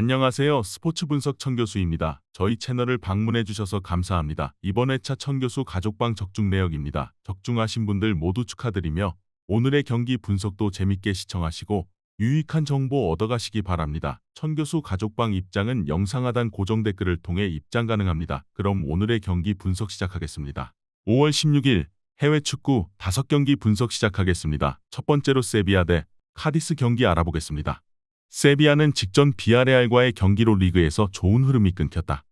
안녕하세요. 스포츠 분석 천교수입니다. 저희 채널을 방문해 주셔서 감사합니다. 이번 회차 천교수 가족방 적중 내역입니다. 적중하신 분들 모두 축하드리며 오늘의 경기 분석도 재밌게 시청하시고 유익한 정보 얻어가시기 바랍니다. 천교수 가족방 입장은 영상 하단 고정 댓글을 통해 입장 가능합니다. 그럼 오늘의 경기 분석 시작하겠습니다. 5월 16일 해외 축구 5경기 분석 시작하겠습니다. 첫 번째로 세비야 대 카디스 경기 알아보겠습니다. 세비야는 직전 비아레알과의 경기로 리그에서 좋은 흐름이 끊겼다.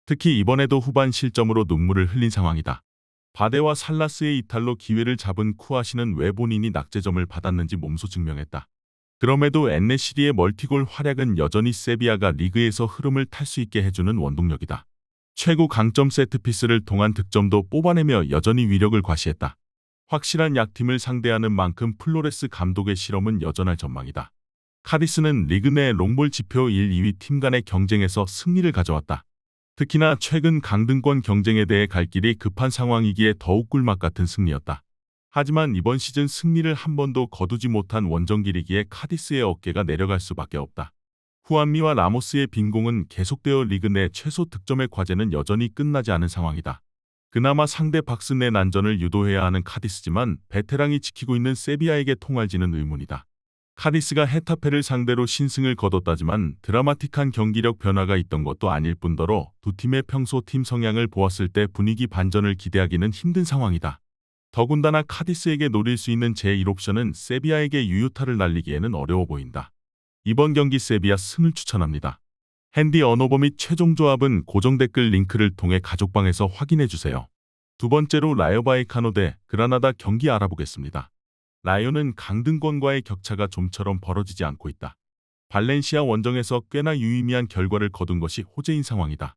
특히 이번에도 후반 실점으로 눈물을 흘린 상황이다. 바데와 살라스의 이탈로 기회를 잡은 쿠아시는 왜 본인이 낙제점을 받았는지 몸소 증명했다. 그럼에도 엔네시리의 멀티골 활약은 여전히 세비야가 리그에서 흐름을 탈 수 있게 해주는 원동력이다. 최고 강점 세트피스를 통한 득점도 뽑아내며 여전히 위력을 과시했다. 확실한 약팀을 상대하는 만큼 플로레스 감독의 실험은 여전할 전망이다. 카디스는 리그 내 롱볼 지표 1, 2위 팀 간의 경쟁에서 승리를 가져왔다. 특히나 최근 강등권 경쟁에 대해 갈 길이 급한 상황이기에 더욱 꿀맛 같은 승리였다. 하지만 이번 시즌 승리를 한 번도 거두지 못한 원정길이기에 카디스의 어깨가 내려갈 수밖에 없다. 후안미와 라모스의 빈공은 계속되어 리그 내 최소 득점의 과제는 여전히 끝나지 않은 상황이다. 그나마 상대 박스 내 난전을 유도해야 하는 카디스지만 베테랑이 지키고 있는 세비야에게 통할지는 의문이다. 카디스가 헤타페를 상대로 신승을 거뒀다지만 드라마틱한 경기력 변화가 있던 것도 아닐 뿐더러 두 팀의 평소 팀 성향을 보았을 때 분위기 반전을 기대하기는 힘든 상황이다. 더군다나 카디스에게 노릴 수 있는 제1옵션은 세비야에게 유효타를 날리기에는 어려워 보인다. 이번 경기 세비야 승을 추천합니다. 핸디 언어버 및 최종 조합은 고정 댓글 링크를 통해 가족방에서 확인해주세요. 두 번째로 라요 바이카노 대 그라나다 경기 알아보겠습니다. 라요는 강등권과의 격차가 좀처럼 벌어지지 않고 있다. 발렌시아 원정에서 꽤나 유의미한 결과를 거둔 것이 호재인 상황이다.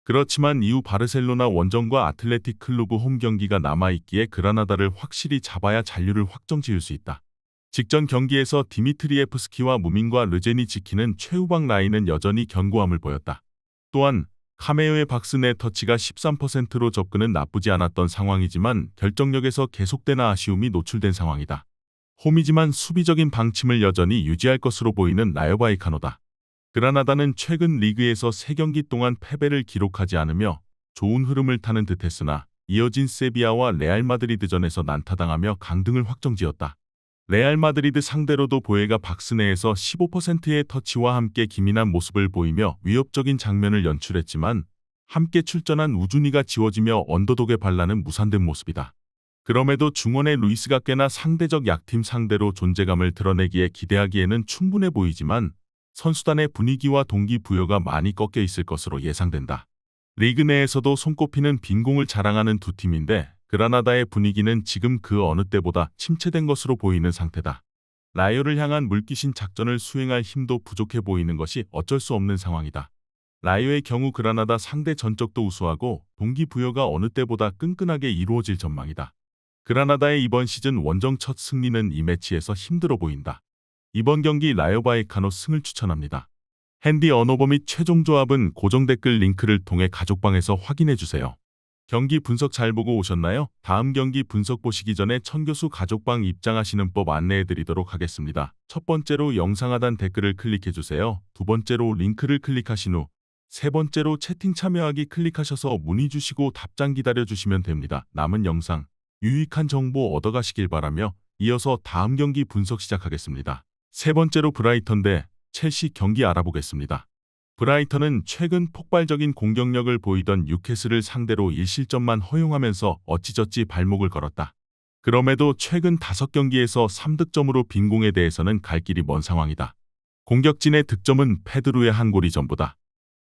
그렇지만 이후 바르셀로나 원정과 아틀레틱 클루브 홈 경기가 남아있기에 그라나다를 확실히 잡아야 잔류를 확정 지을 수 있다. 직전 경기에서 디미트리에프스키와 무민과 르젠이 지키는 최후방 라인은 여전히 견고함을 보였다. 또한 카메오의 박스 내 터치가 13%로 접근은 나쁘지 않았던 상황이지만 결정력에서 계속된 아쉬움이 노출된 상황이다. 홈이지만 수비적인 방침을 여전히 유지할 것으로 보이는 라요 바이카노다. 그라나다는 최근 리그에서 3경기 동안 패배를 기록하지 않으며 좋은 흐름을 타는 듯했으나 이어진 세비야와 레알 마드리드전에서 난타당하며 강등을 확정지었다. 레알 마드리드 상대로도 보예가 박스 내에서 15%의 터치와 함께 기민한 모습을 보이며 위협적인 장면을 연출했지만 함께 출전한 우주니가 지워지며 언더독의 반란은 무산된 모습이다. 그럼에도 중원의 루이스가 꽤나 상대적 약팀 상대로 존재감을 드러내기에 기대하기에는 충분해 보이지만 선수단의 분위기와 동기부여가 많이 꺾여 있을 것으로 예상된다. 리그 내에서도 손꼽히는 빈공을 자랑하는 두 팀인데 그라나다의 분위기는 지금 그 어느 때보다 침체된 것으로 보이는 상태다. 라요를 향한 물귀신 작전을 수행할 힘도 부족해 보이는 것이 어쩔 수 없는 상황이다. 라요의 경우 그라나다 상대 전적도 우수하고 동기부여가 어느 때보다 끈끈하게 이루어질 전망이다. 그라나다의 이번 시즌 원정 첫 승리는 이 매치에서 힘들어 보인다. 이번 경기 라요 바이카노 승을 추천합니다. 핸디 언어버 및 최종 조합은 고정 댓글 링크를 통해 가족방에서 확인해주세요. 경기 분석 잘 보고 오셨나요? 다음 경기 분석 보시기 전에 천교수 가족방 입장하시는 법 안내해드리도록 하겠습니다. 첫 번째로 영상 하단 댓글을 클릭해주세요. 두 번째로 링크를 클릭하신 후 세 번째로 채팅 참여하기 클릭하셔서 문의 주시고 답장 기다려주시면 됩니다. 남은 영상 유익한 정보 얻어가시길 바라며 이어서 다음 경기 분석 시작하겠습니다. 세 번째로 브라이턴 대 첼시 경기 알아보겠습니다. 브라이턴은 최근 폭발적인 공격력을 보이던 뉴캐슬을 상대로 1실점만 허용하면서 어찌저찌 발목을 걸었다. 그럼에도 최근 5경기에서 3득점으로 빈공에 대해서는 갈 길이 먼 상황이다. 공격진의 득점은 페드루의 한 골이 전부다.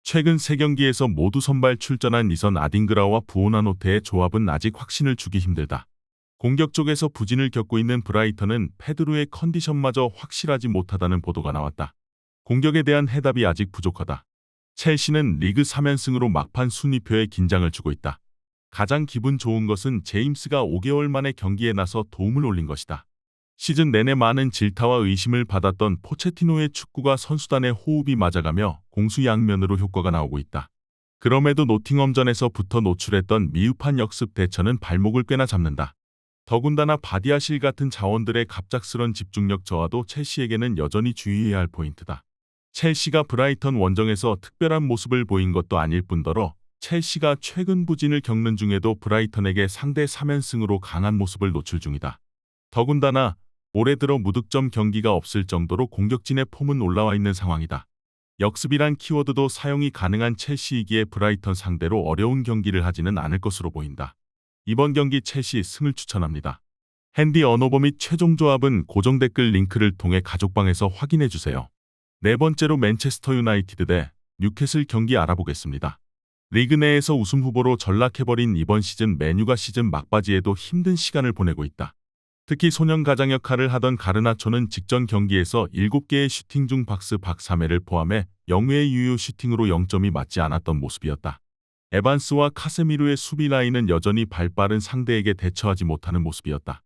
최근 3경기에서 모두 선발 출전한 이선 아딩그라와 부오나노테의 조합은 아직 확신을 주기 힘들다. 공격 쪽에서 부진을 겪고 있는 브라이턴은 페드루의 컨디션마저 확실하지 못하다는 보도가 나왔다. 공격에 대한 해답이 아직 부족하다. 첼시는 리그 3연승으로 막판 순위표에 긴장을 주고 있다. 가장 기분 좋은 것은 제임스가 5개월 만에 경기에 나서 도움을 올린 것이다. 시즌 내내 많은 질타와 의심을 받았던 포체티노의 축구가 선수단의 호흡이 맞아가며 공수양면으로 효과가 나오고 있다. 그럼에도 노팅엄전에서부터 노출했던 미흡한 역습 대처는 발목을 꽤나 잡는다. 더군다나 바디아실 같은 자원들의 갑작스런 집중력 저하도 첼시에게는 여전히 주의해야 할 포인트다. 첼시가 브라이턴 원정에서 특별한 모습을 보인 것도 아닐 뿐더러 첼시가 최근 부진을 겪는 중에도 브라이턴에게 상대 3연승으로 강한 모습을 노출 중이다. 더군다나 올해 들어 무득점 경기가 없을 정도로 공격진의 폼은 올라와 있는 상황이다. 역습이란 키워드도 사용이 가능한 첼시이기에 브라이턴 상대로 어려운 경기를 하지는 않을 것으로 보인다. 이번 경기 첼시 승을 추천합니다. 핸디 언어버 및 최종 조합은 고정 댓글 링크를 통해 가족방에서 확인해주세요. 네 번째로 맨체스터 유나이티드 대 뉴캐슬 경기 알아보겠습니다. 리그 내에서 우승 후보로 전락해버린 이번 시즌 맨유가 시즌 막바지에도 힘든 시간을 보내고 있다. 특히 소년 가장 역할을 하던 가르나초는 직전 경기에서 7개의 슈팅 중 박스 밖 3회를 포함해 0회의 유효 슈팅으로 0점이 맞지 않았던 모습이었다. 에반스와 카세미루의 수비 라인은 여전히 발빠른 상대에게 대처하지 못하는 모습이었다.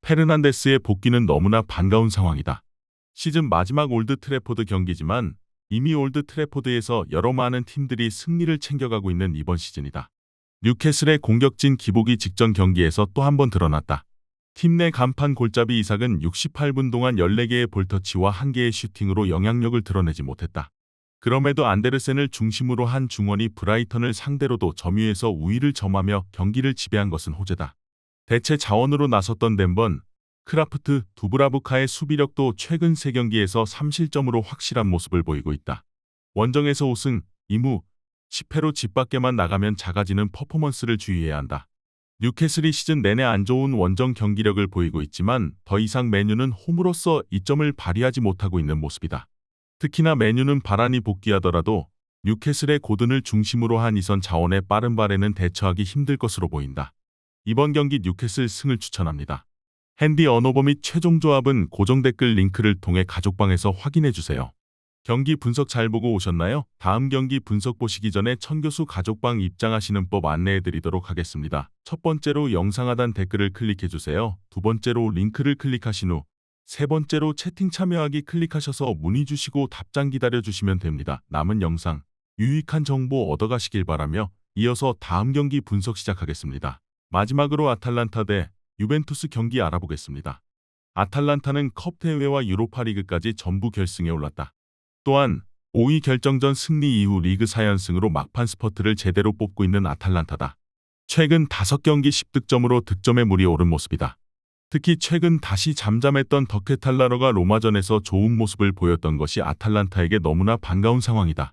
페르난데스의 복귀는 너무나 반가운 상황이다. 시즌 마지막 올드 트래포드 경기지만 이미 올드 트래포드에서 여러 많은 팀들이 승리를 챙겨가고 있는 이번 시즌이다. 뉴캐슬의 공격진 기복이 직전 경기에서 또 한 번 드러났다. 팀 내 간판 골잡이 이삭은 68분 동안 14개의 볼터치와 1개의 슈팅으로 영향력을 드러내지 못했다. 그럼에도 안데르센을 중심으로 한 중원이 브라이턴을 상대로도 점유해서 우위를 점하며 경기를 지배한 것은 호재다. 대체 자원으로 나섰던 덴번, 크라프트, 두브라부카의 수비력도 최근 3경기에서 3실점으로 확실한 모습을 보이고 있다. 원정에서 5승, 2무, 10패로 집 밖에만 나가면 작아지는 퍼포먼스를 주의해야 한다. 뉴캐슬이 시즌 내내 안 좋은 원정 경기력을 보이고 있지만 더 이상 맨유는 홈으로서 이점을 발휘하지 못하고 있는 모습이다. 특히나 맨유는 바란이 복귀하더라도 뉴캐슬의 고든을 중심으로 한 이선 자원의 빠른 발에는 대처하기 힘들 것으로 보인다. 이번 경기 뉴캐슬 승을 추천합니다. 핸디 언어버 및 최종 조합은 고정 댓글 링크를 통해 가족방에서 확인해주세요. 경기 분석 잘 보고 오셨나요? 다음 경기 분석 보시기 전에 천교수 가족방 입장하시는 법 안내해드리도록 하겠습니다. 첫 번째로 영상 하단 댓글을 클릭해주세요. 두 번째로 링크를 클릭하신 후 세 번째로 채팅 참여하기 클릭하셔서 문의 주시고 답장 기다려주시면 됩니다. 남은 영상 유익한 정보 얻어가시길 바라며 이어서 다음 경기 분석 시작하겠습니다. 마지막으로 아탈란타 대 유벤투스 경기 알아보겠습니다. 아탈란타는 컵 대회와 유로파리그까지 전부 결승에 올랐다. 또한 5위 결정전 승리 이후 리그 4연승으로 막판 스퍼트를 제대로 뽑고 있는 아탈란타다. 최근 5경기 10득점으로 득점에 물이 오른 모습이다. 특히 최근 다시 잠잠했던 덕헤탈라러가 로마전에서 좋은 모습을 보였던 것이 아탈란타에게 너무나 반가운 상황이다.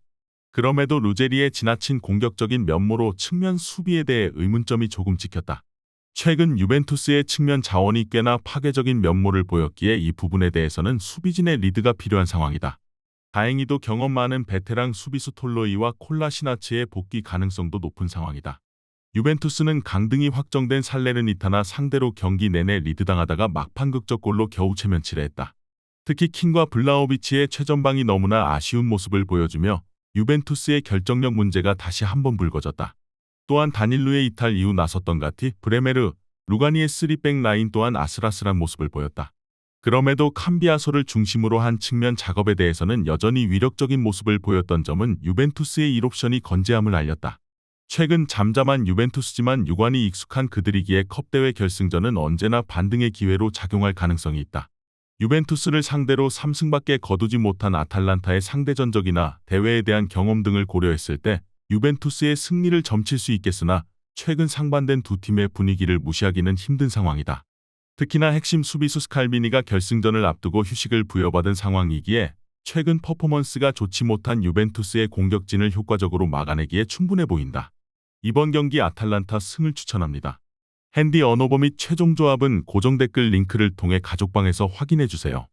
그럼에도 루제리의 지나친 공격적인 면모로 측면 수비에 대해 의문점이 조금 찍혔다. 최근 유벤투스의 측면 자원이 꽤나 파괴적인 면모를 보였기에 이 부분에 대해서는 수비진의 리드가 필요한 상황이다. 다행히도 경험 많은 베테랑 수비수 톨로이와 콜라시나츠의 복귀 가능성도 높은 상황이다. 유벤투스는 강등이 확정된 살레르니타나 상대로 경기 내내 리드당하다가 막판 극적골로 겨우 체면치레했다. 특히 킹과 블라호비치의 최전방이 너무나 아쉬운 모습을 보여주며 유벤투스의 결정력 문제가 다시 한번 불거졌다. 또한 다닐루의 이탈 이후 나섰던 가티, 브레메르, 루가니의 3백 라인 또한 아슬아슬한 모습을 보였다. 그럼에도 캄비아소를 중심으로 한 측면 작업에 대해서는 여전히 위력적인 모습을 보였던 점은 유벤투스의 1옵션이 건재함을 알렸다. 최근 잠잠한 유벤투스지만 유관이 익숙한 그들이기에 컵대회 결승전은 언제나 반등의 기회로 작용할 가능성이 있다. 유벤투스를 상대로 3승밖에 거두지 못한 아탈란타의 상대 전적이나 대회에 대한 경험 등을 고려했을 때 유벤투스의 승리를 점칠 수 있겠으나 최근 상반된 두 팀의 분위기를 무시하기는 힘든 상황이다. 특히나 핵심 수비수 스칼비니가 결승전을 앞두고 휴식을 부여받은 상황이기에 최근 퍼포먼스가 좋지 못한 유벤투스의 공격진을 효과적으로 막아내기에 충분해 보인다. 이번 경기 아탈란타 승을 추천합니다. 핸디 언어버 및 최종 조합은 고정 댓글 링크를 통해 가족방에서 확인해주세요.